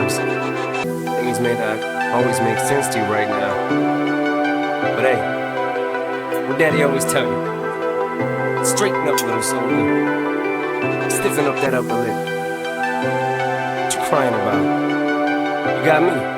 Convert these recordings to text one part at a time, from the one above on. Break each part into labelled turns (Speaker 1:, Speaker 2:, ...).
Speaker 1: sometimes things may not always make sense to you right now. But hey, what Daddy always tell you, straighten up, little soldier. Stiffen up that upper lip. What you crying about? You got me.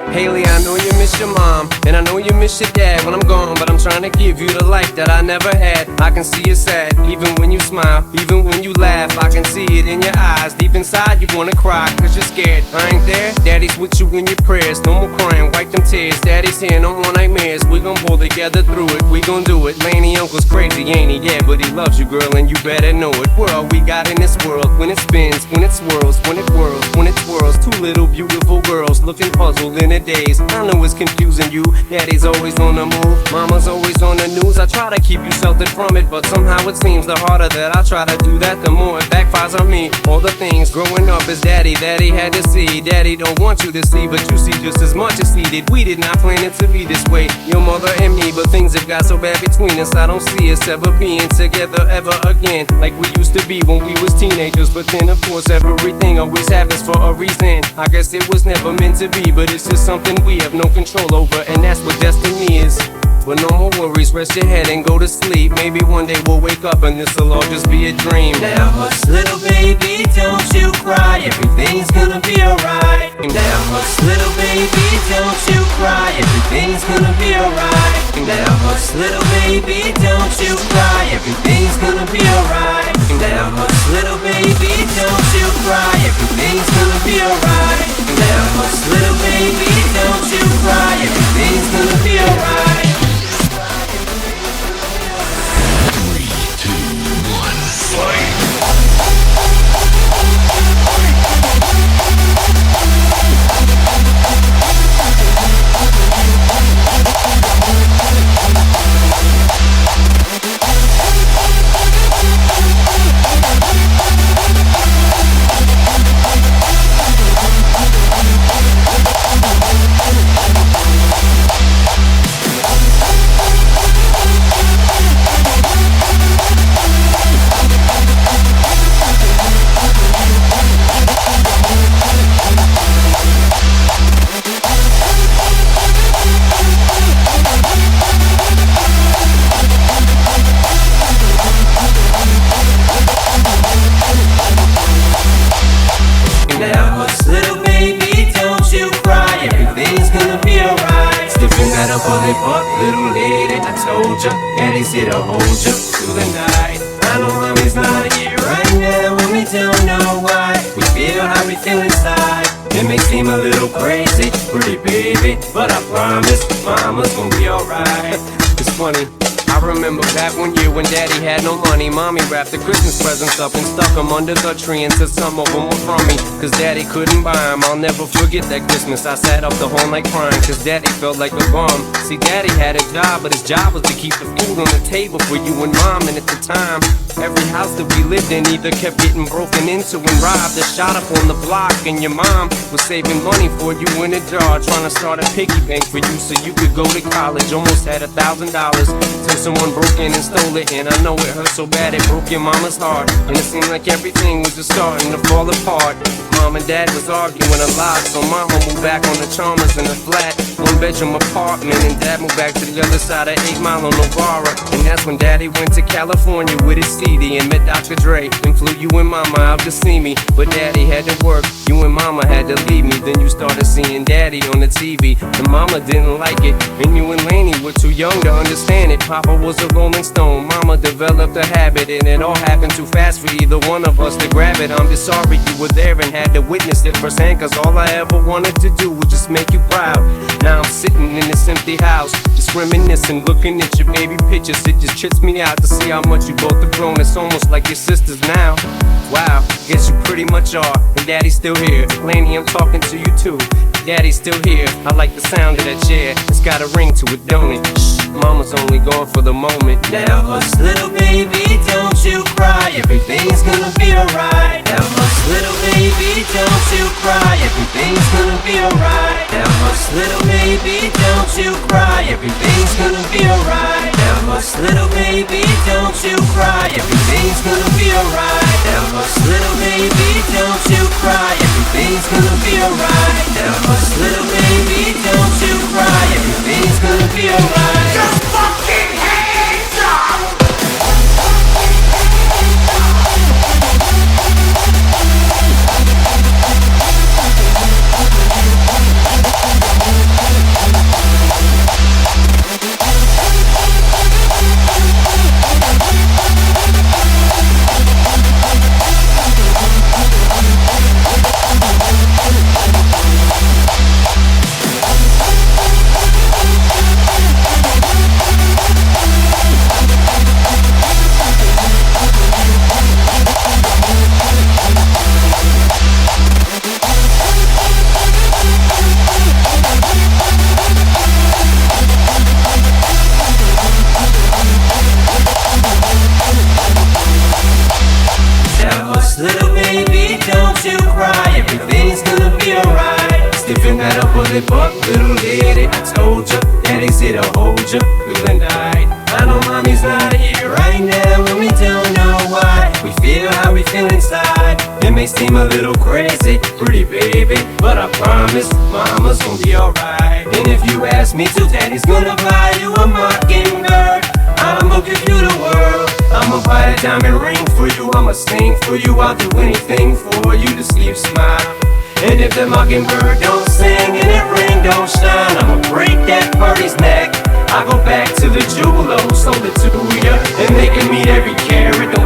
Speaker 1: Haley, I know you miss your mom, and I know you miss your dad when I'm gone, but I'm trying to give you the life that I never had. I can see you sad, even when you smile, even when you laugh. I can see it in your eyes, deep inside you wanna cry, cause you're scared. I ain't there, Daddy's with you in your prayers. No more crying, wipe them tears. Daddy's here, no more nightmares. We gon' pull together through it, we gon' do it. Laney uncle's crazy, ain't he? Yeah, but he loves you, girl, and you better know it. We're all we got in this world, when it spins, when it swirls, when it whirls, when it twirls. Two little beautiful girls looking puzzled in it days. I know it's confusing you. Daddy's always on the move, mama's always on the news. I try to keep you sheltered from it, but somehow it seems the harder that I try to do that, the more it backfires on me. All the things growing up as daddy that he had to see, Daddy don't want you to see, but you see just as much as he did. We did not plan it to be this way, your mother and me, but things have got so bad between us. I don't see us ever being together ever again, like we used to be when we was teenagers. But then of course everything always happens for a reason. I guess it was never meant to be, but it's just something we have no control over, and that's what destiny is. But no more worries, rest your head and go to sleep. Maybe one day we'll wake up and this'll all just be a dream.
Speaker 2: Now hush, little baby, don't you cry, everything's gonna be alright. Now hush, little baby, don't you cry, everything's gonna be alright. Now hush, little baby, don't you cry, everything's gonna be alright. Now hush, little baby, don't you cry, everything's gonna be alright. Now hush, little baby, don't you cry, everything's gonna be alright.
Speaker 3: 3, 2, 1, fight!
Speaker 2: Little lady, I told ya, Daddy's here to hold ya through the night. I know mommy's not here right now, and we don't know why. We feel how we feel inside. It may seem a little crazy, pretty baby, but I promise mama's gonna be alright.
Speaker 1: It's funny, I remember back one year when Daddy had no money. Mommy wrapped the Christmas presents up and stuck them under the tree and said some of them were from me, cause Daddy couldn't buy them. I'll never forget that Christmas. I sat up the whole night crying, cause Daddy felt like a bum. See, Daddy had a job, but his job was to keep the food on the table for you and Mom. And at the time, every house that we lived in either kept getting broken into and robbed or shot up on the block. And your mom was saving money for you in a jar, trying to start a piggy bank for you so you could go to college. Almost had $1,000 till someone broke in and stole it. And I know it hurt so bad it broke your mama's heart, and it seemed like everything was just starting to fall apart. Mom and Dad was arguing a lot, so Mama moved back on the Chalmers in a flat, one-bedroom apartment, and Dad moved back to the other side of 8 Mile on Novara. And that's when Daddy went to California with his CD and met Dr. Dre, and flew you and Mama out to see me. But Daddy had to work, you and Mama had to leave me. Then you started seeing Daddy on the TV, and Mama didn't like it, and you and Laney were too young to understand it. Papa was a Rolling Stone, Mama developed a habit, and it all happened too fast for either one of us to grab it. I'm just sorry you were there and had to witness it firsthand, cause all I ever wanted to do was just make you proud. Now I'm sitting in this empty house, just reminiscing, looking at your baby pictures. It just trips me out to see how much you both have grown. It's almost like your sisters now. Wow, guess you pretty much are, and Daddy's still here. Laney, I'm talking to you too. Daddy's still here. I like the sound of that chair. It's got a ring to it, don't it? Shh, Mama's only gone for the moment.
Speaker 2: Now hush, little baby, don't you cry, everything's gonna be alright. Now hush, little baby, don't you cry, everything's gonna be alright. Now hush, little baby, don't you cry, everything's gonna be alright. Now hush, little baby, don't you cry, everything's gonna be alright. Now hush, little baby, don't you cry, everything's everything's gonna be alright. Now hush, little baby, don't you cry, everything's gonna be alright.
Speaker 3: Just fucking hands up!
Speaker 2: Little baby, don't you cry, everything's gonna be alright. Stiffen that upper lip up, little lady, I told ya, daddy's here to hold ya through the night. I know mommy's not here right now, and we don't know why. We feel how we feel inside. It may seem a little crazy, pretty baby, but I promise mama's gonna be alright. And if you ask me to, daddy's gonna buy you a mockingbird. I'ma give you the world. I'ma buy a diamond ring for you, I'ma sing for you, I'll do anything for you to see you smile. And if the mockingbird don't sing and that ring don't shine, I'ma break that birdie's neck. I go back to the jeweler who sold it to ya, and they can meet every carat.